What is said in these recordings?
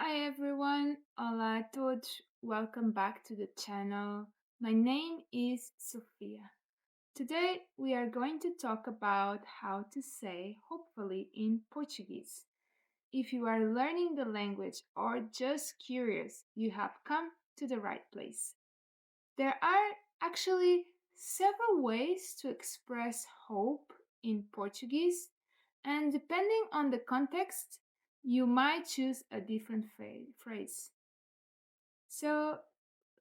Hi everyone, hola a todos, welcome back to the channel. My name is Sofia. Today we are going to talk about how to say hopefully in Portuguese. If you are learning the language or just curious, you have come to the right place. There are actually several ways to express hope in Portuguese, and depending on the context, you might choose a different phrase. So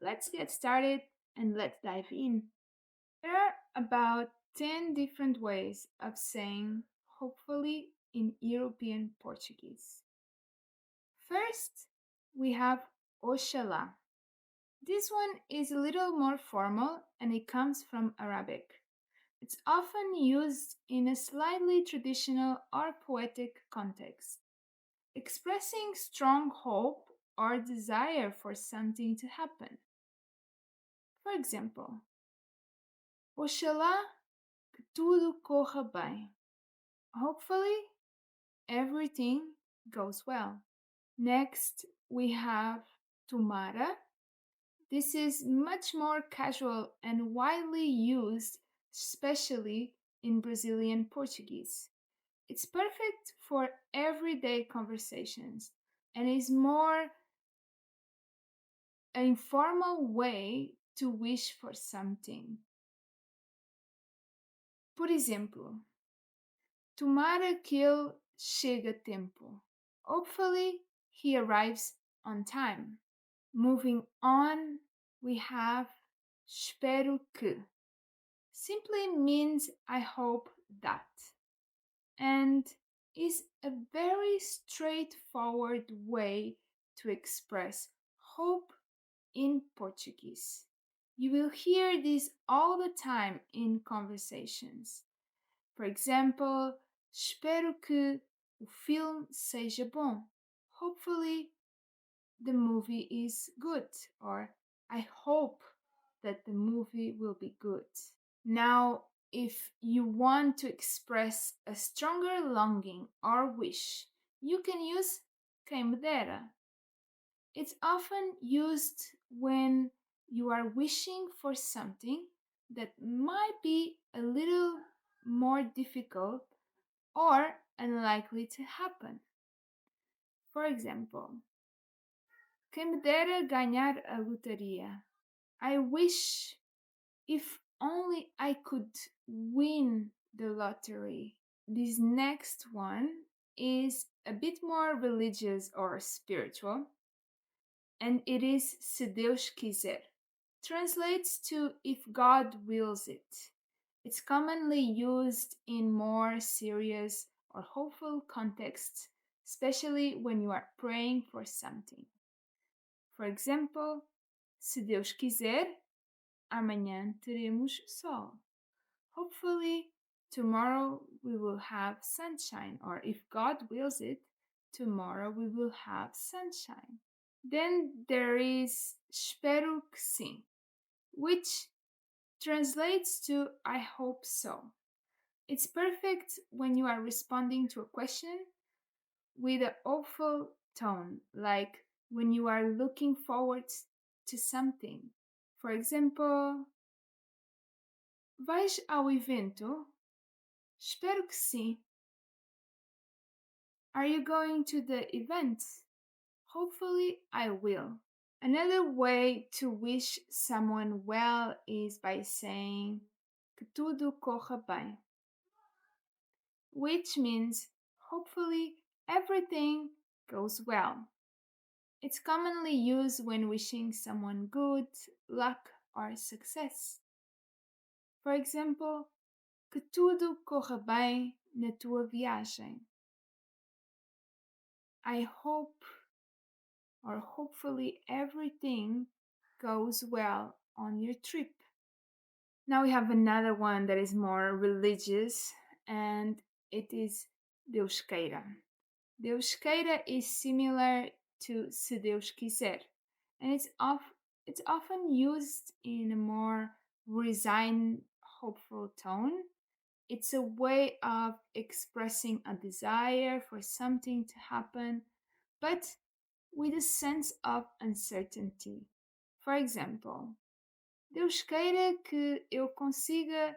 let's get started and let's dive in. There are about 10 different ways of saying hopefully in European Portuguese. First, we have Oxalá. This one is a little more formal and it comes from Arabic. It's often used in a slightly traditional or poetic context, expressing strong hope or desire for something to happen. For example, Oxalá que tudo corra bem. Hopefully, everything goes well. Next, we have Tomara. This is much more casual and widely used, especially in Brazilian Portuguese. It's perfect for everyday conversations and is more an informal way to wish for something. Por exemplo, Tomara que ele chegue a tempo. Hopefully, he arrives on time. Moving on, we have Espero que. Simply means I hope that, and is a very straightforward way to express hope in Portuguese. You will hear this all the time in conversations. For example, espero que o filme seja bom. Hopefully, the movie is good, or I hope that the movie will be good. Now, if you want to express a stronger longing or wish, you can use quem dera. It's often used when you are wishing for something that might be a little more difficult or unlikely to happen. For example, quem me dera ganhar a lotaria. I wish if only I could win the lottery. This next one is a bit more religious or spiritual, and it is se Deus quiser. Translates to if God wills it. It's commonly used in more serious or hopeful contexts, especially when you are praying for something. For example, se Deus quiser, amanhã teremos sol. Hopefully, tomorrow we will have sunshine, or if God wills it, tomorrow we will have sunshine. Then there is espero que sim, which translates to I hope so. It's perfect when you are responding to a question with an hopeful tone, like when you are looking forward to something. For example, vais ao evento? Espero que sim. Are you going to the event? Hopefully, I will. Another way to wish someone well is by saying que tudo corra bem, which means hopefully everything goes well. It's commonly used when wishing someone good luck or success. For example, que tudo corra bem na tua viagem. I hope or hopefully everything goes well on your trip. Now we have another one that is more religious, and it is Deus queira. Deus queira is similar to se Deus quiser, and it's often used in a more resigned, hopeful tone. It's a way of expressing a desire for something to happen, but with a sense of uncertainty. For example, Deus queira que eu consiga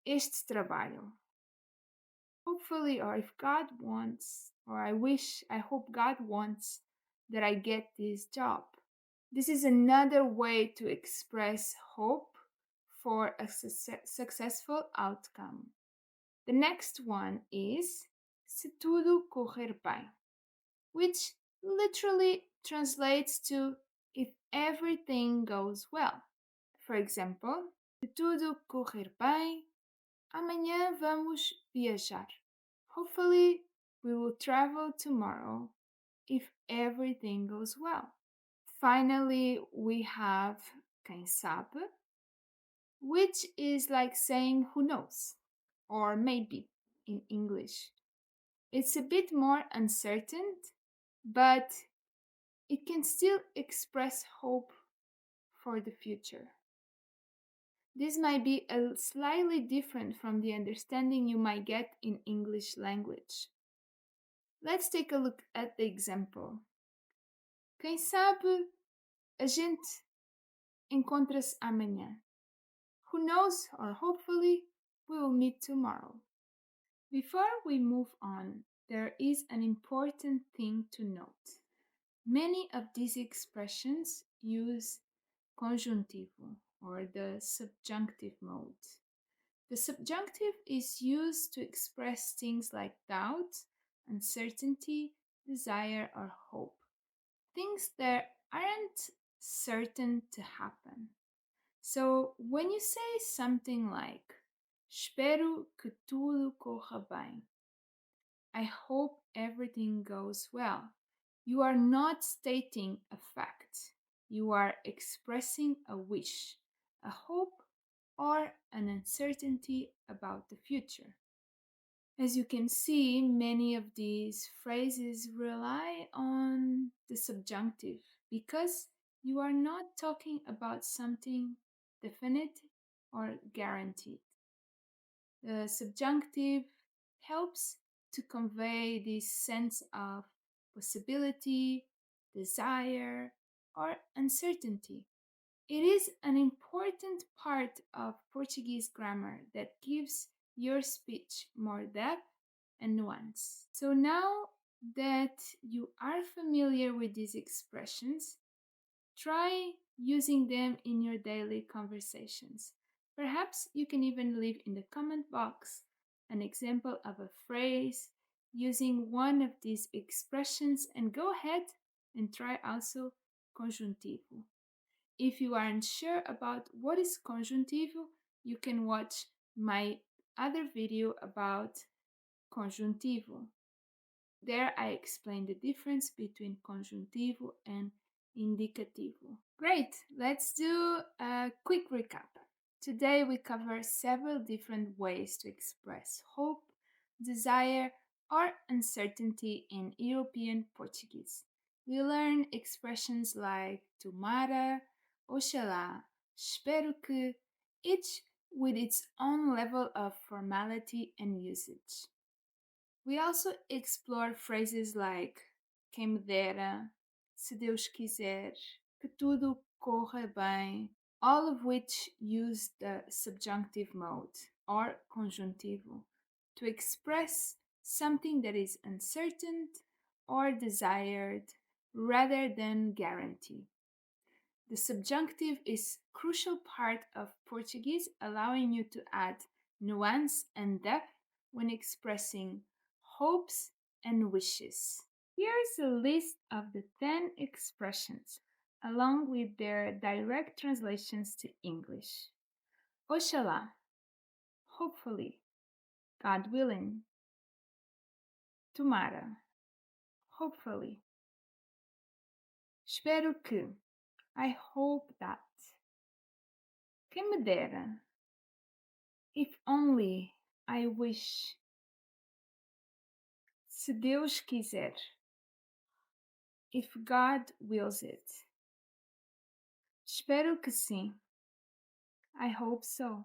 este trabalho. Hopefully, or if God wants, or I hope God wants that I get this job. This is another way to express hope for a successful outcome. The next one is se tudo correr bem, which literally translates to if everything goes well. For example, se tudo correr bem, amanhã vamos viajar. Hopefully, we will travel tomorrow if everything goes well. Finally, we have quem sabe, which is like saying who knows, or maybe in English. It's a bit more uncertain, but it can still express hope for the future. This might be a slightly different from the understanding you might get in English language. Let's take a look at the example. Quem sabe a gente encontra-se amanhã. Who knows, or hopefully, we will meet tomorrow. Before we move on, there is an important thing to note. Many of these expressions use conjuntivo, or the subjunctive mode. The subjunctive is used to express things like doubt, uncertainty, desire, or hope. Things that aren't certain to happen. So when you say something like Espero que tudo corra bem, I hope everything goes well, you are not stating a fact. You are expressing a wish, a hope, or an uncertainty about the future. As you can see, many of these phrases rely on the subjunctive because you are not talking about something definite or guaranteed. The subjunctive helps to convey this sense of possibility, desire, or uncertainty. It is an important part of Portuguese grammar that gives your speech more depth and nuance. So now that you are familiar with these expressions, try using them in your daily conversations. Perhaps you can even leave in the comment box an example of a phrase using one of these expressions and go ahead and try also conjuntivo. If you aren't sure about what is conjuntivo, you can watch my other video about conjuntivo. There I explain the difference between conjuntivo and indicativo. Great, let's do a quick recap. Today we cover several different ways to express hope, desire, or uncertainty in European Portuguese. We learn expressions like Tomara, Oxalá, Espero que, each with its own level of formality and usage. We also explore phrases like Quem, dera, se Deus quiser, que tudo corra bem, all of which use the subjunctive mode or conjuntivo to express something that is uncertain or desired rather than guaranteed. The subjunctive is a crucial part of Portuguese, allowing you to add nuance and depth when expressing hopes and wishes. Here's a list of the 10 expressions, along with their direct translations to English. Oxalá, hopefully, God willing. Tomara, hopefully. Espero que, I hope that. Quem dera, if only, I wish. Se Deus quiser, if God wills it. Espero que sim. I hope so.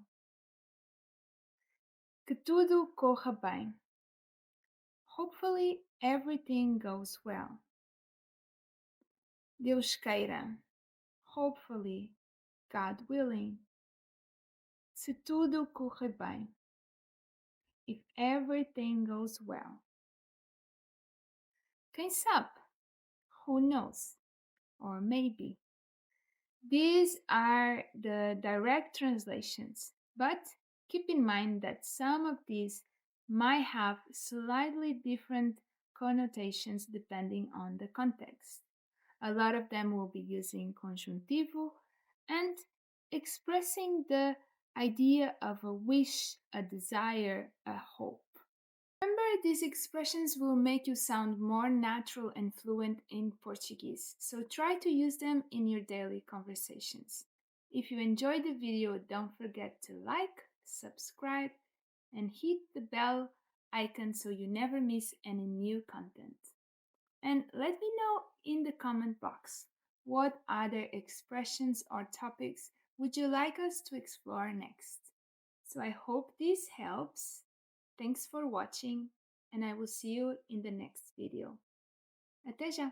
Que tudo corra bem. Hopefully everything goes well. Deus queira. Hopefully, God willing. Se tudo correr bem. If everything goes well. Quem sabe? Who knows? Or maybe. These are the direct translations, but keep in mind that some of these might have slightly different connotations depending on the context. A lot of them will be using conjuntivo and expressing the idea of a wish, a desire, a hope. Remember, these expressions will make you sound more natural and fluent in Portuguese, so try to use them in your daily conversations. If you enjoyed the video, don't forget to like, subscribe, and hit the bell icon so you never miss any new content. And let me know in the comment box what other expressions or topics would you like us to explore next. So I hope this helps. Thanks for watching, and I will see you in the next video. Até já!